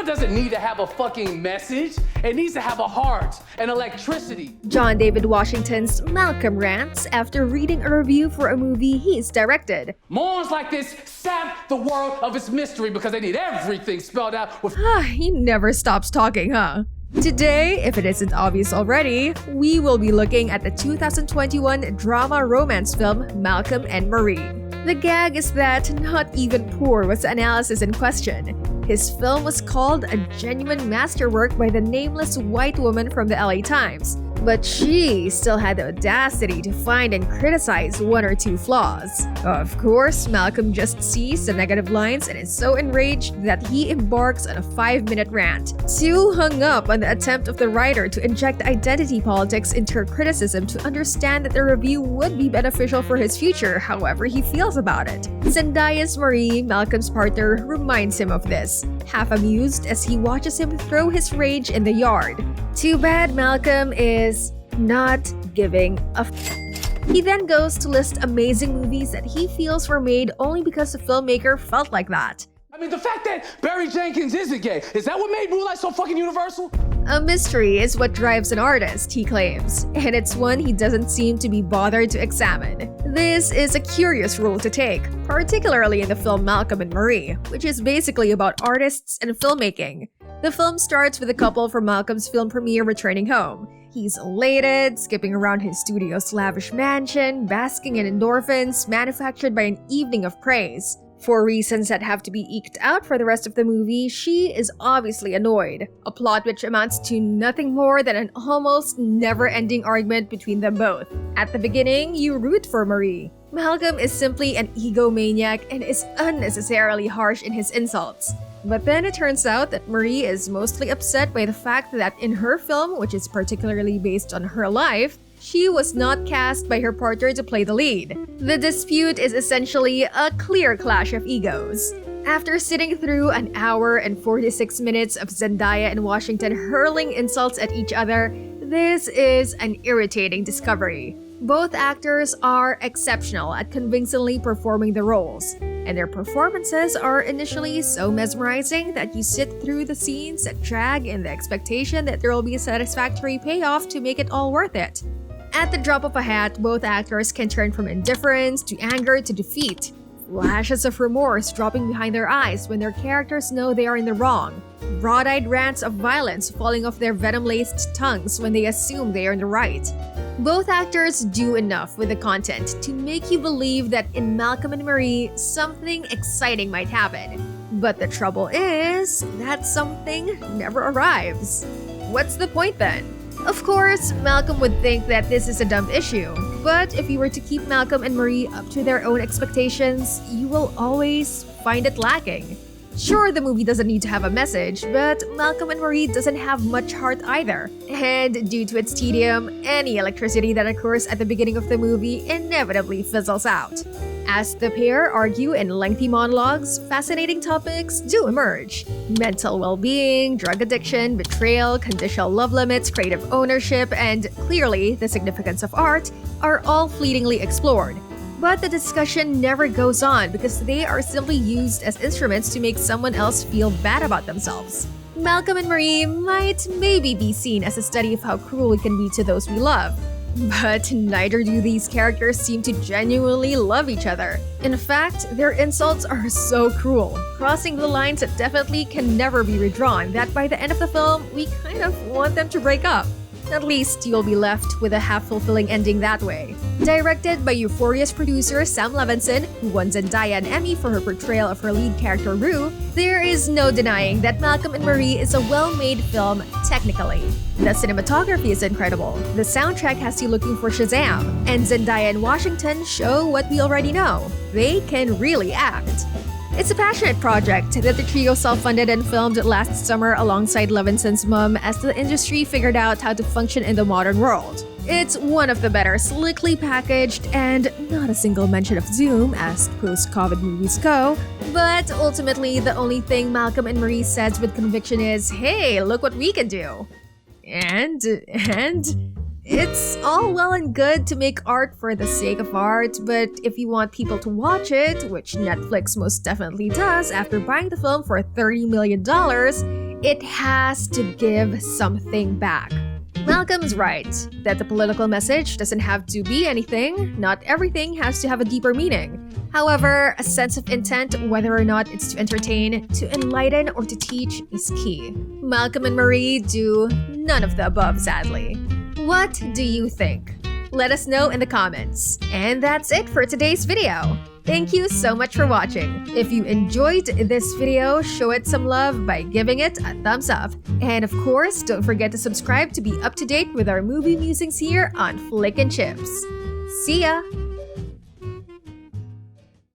Cinema doesn't need to have a fucking message. It needs to have a heart and electricity. John David Washington's Malcolm rants after reading a review for a movie he's directed. Morons like this sap the world of its mystery because they need everything spelled out with He never stops talking, huh? Today, if it isn't obvious already, we will be looking at the 2021 drama romance film Malcolm and Marie. The gag is that not even poor was the analysis in question. His film was called a genuine masterwork by the nameless white woman from the LA Times, but she still had the audacity to find and criticize one or two flaws. Of course, Malcolm just sees the negative lines and is so enraged that he embarks on a 5-minute rant. Too hung up on the attempt of the writer to inject identity politics into her criticism to understand that the review would be beneficial for his future, however he feels about it. Zendaya's Marie, Malcolm's partner, reminds him of this, half amused as he watches him throw his rage in the yard. Too bad Malcolm is not giving a f. He then goes to list amazing movies that he feels were made only because the filmmaker felt like that. I mean, the fact that Barry Jenkins isn't gay, is that what made Moonlight so fucking universal? A mystery is what drives an artist, he claims, and it's one he doesn't seem to be bothered to examine. This is a curious rule to take, particularly in the film Malcolm and Marie, which is basically about artists and filmmaking. The film starts with a couple from Malcolm's film premiere returning home. He's elated, skipping around his studio's lavish mansion, basking in endorphins manufactured by an evening of praise. For reasons that have to be eked out for the rest of the movie, she is obviously annoyed, a plot which amounts to nothing more than an almost never-ending argument between them both. At the beginning, you root for Marie. Malcolm is simply an egomaniac and is unnecessarily harsh in his insults. But then it turns out that Marie is mostly upset by the fact that in her film, which is particularly based on her life, she was not cast by her partner to play the lead. The dispute is essentially a clear clash of egos. After sitting through an hour and 46 minutes of Zendaya and Washington hurling insults at each other, this is an irritating discovery. Both actors are exceptional at convincingly performing the roles, and their performances are initially so mesmerizing that you sit through the scenes that drag in the expectation that there will be a satisfactory payoff to make it all worth it. At the drop of a hat, both actors can turn from indifference to anger to defeat. Flashes of remorse dropping behind their eyes when their characters know they are in the wrong. Broad-eyed rants of violence falling off their venom-laced tongues when they assume they are in the right. Both actors do enough with the content to make you believe that in Malcolm and Marie, something exciting might happen. But the trouble is that something never arrives. What's the point then? Of course, Malcolm would think that this is a dumb issue, but if you were to keep Malcolm and Marie up to their own expectations, you will always find it lacking. Sure, the movie doesn't need to have a message, but Malcolm and Marie doesn't have much heart either. And due to its tedium, any electricity that occurs at the beginning of the movie inevitably fizzles out. As the pair argue in lengthy monologues, fascinating topics do emerge. Mental well-being, drug addiction, betrayal, conditional love limits, creative ownership, and clearly the significance of art are all fleetingly explored. But the discussion never goes on because they are simply used as instruments to make someone else feel bad about themselves. Malcolm and Marie might maybe be seen as a study of how cruel we can be to those we love. But neither do these characters seem to genuinely love each other. In fact, their insults are so cruel, crossing the lines that definitely can never be redrawn, that by the end of the film, we kind of want them to break up. At least you'll be left with a half-fulfilling ending that way. Directed by Euphoria's producer Sam Levinson, who won Zendaya an Emmy for her portrayal of her lead character Rue, there is no denying that Malcolm and Marie is a well-made film technically. The cinematography is incredible, the soundtrack has you looking for Shazam, and Zendaya and Washington show what we already know. They can really act. It's a passionate project that the trio self-funded and filmed last summer alongside Levinson's mom as the industry figured out how to function in the modern world. It's one of the better slickly packaged and not a single mention of Zoom as post-COVID movies go, but ultimately the only thing Malcolm and Marie says with conviction is, "Hey, look what we can do." And it's all well and good to make art for the sake of art, but if you want people to watch it, which Netflix most definitely does after buying the film for $30 million, it has to give something back. Malcolm's right that the political message doesn't have to be anything, not everything has to have a deeper meaning. However, a sense of intent, whether or not it's to entertain, to enlighten, or to teach, is key. Malcolm and Marie do none of the above, sadly. What do you think? Let us know in the comments. And that's it for today's video. Thank you so much for watching. If you enjoyed this video, show it some love by giving it a thumbs up. And of course, don't forget to subscribe to be up to date with our movie musings here on Flick and Chips. See ya!